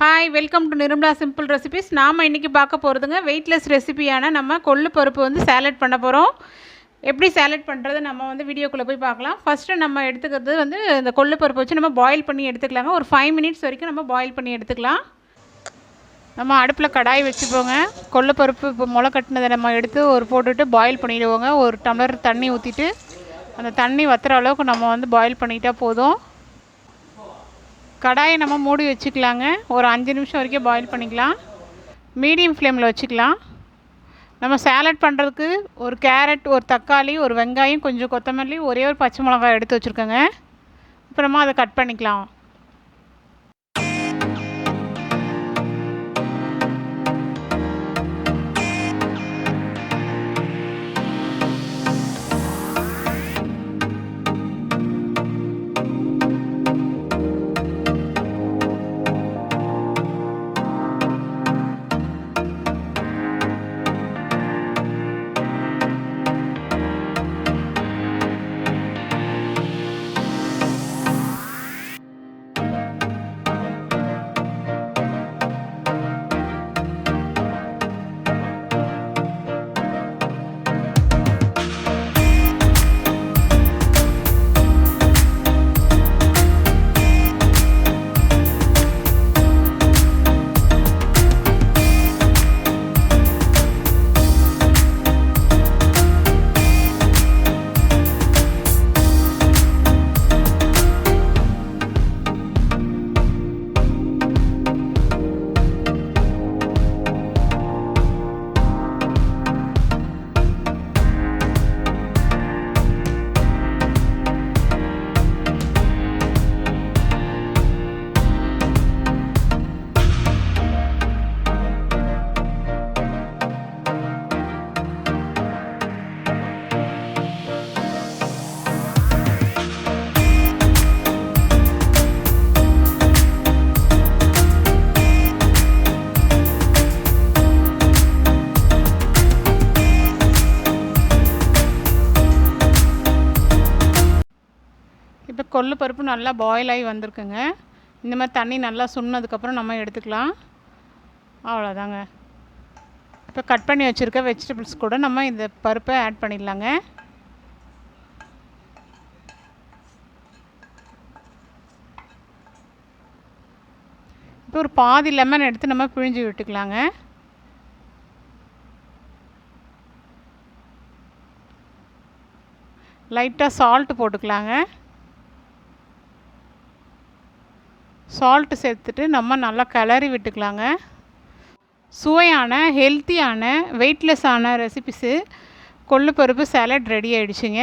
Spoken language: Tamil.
Hi, welcome to Nirmala simple recipes. நாம் இன்றைக்கி பார்க்க போகிறதுங்க வெயிட்லெஸ் ரெசிபியான நம்ம கொள்ளு பருப்பு வந்து சேலட் பண்ண போகிறோம். எப்படி சேலட் பண்ணுறது நம்ம வந்து வீடியோக்குள்ளே போய் பார்க்கலாம். ஃபஸ்ட்டு நம்ம எடுத்துக்கிறது வந்து இந்த கொள்ளு பருப்பு வச்சு நம்ம பாயில் பண்ணி எடுத்துக்கலாங்க. ஒரு 5 மினிட்ஸ் வரைக்கும் நம்ம பாயில் பண்ணி எடுத்துக்கலாம். நம்ம அடுப்பில் கடாய் வச்சுப்போங்க. கொள்ளு பருப்பு இப்போ முளை கட்டினதை நம்ம எடுத்து போட்டுட்டு பாயில் பண்ணிவிடுவோங்க. ஒரு டம்ளர் தண்ணி ஊற்றிட்டு அந்த தண்ணி வற்றுற அளவுக்கு நம்ம வந்து பாயில் பண்ணிட்டால் போதும். கடாயை நம்ம மூடி வச்சுக்கலாங்க. ஒரு 5 நிமிஷம் வரைக்கும் பாயில் பண்ணிக்கலாம். மீடியம் ஃப்ளேமில் வச்சுக்கலாம். நம்ம சேலட் பண்ணுறதுக்கு ஒரு கேரட், ஒரு தக்காளி, ஒரு வெங்காயம், கொஞ்சம் கொத்தமல்லி, ஒரே ஒரு பச்சை மிளகாய் எடுத்து வச்சுருக்கோங்க. அப்புறமா அதை கட் பண்ணிக்கலாம். இப்போ கொள்ளு பருப்பு நல்லா பாயில் ஆகி வந்திருக்குங்க. இந்த மாதிரி தண்ணி நல்லா சுண்ணதுக்கப்புறம் நம்ம எடுத்துக்கலாம். அவ்வளோதாங்க. இப்போ கட் பண்ணி வச்சுருக்க வெஜிடபிள்ஸ் கூட நம்ம இந்த பருப்பை ஆட் பண்ணிடலாங்க. இப்போ ஒரு பாதி லெமன் எடுத்து நம்ம பிழிஞ்சு விட்டுக்கலாங்க. லைட்டாக சால்ட்டு போட்டுக்கலாங்க. சால்ட்டு சேர்த்துட்டு நம்ம நல்லா கிளறி விட்டுக்கலாங்க. சுவையான, ஹெல்த்தியான, வெயிட்லெஸ்ஸான ரெசிபிஸு கொள்ளு பருப்பு சேலட் ரெடி ஆகிடுச்சுங்க.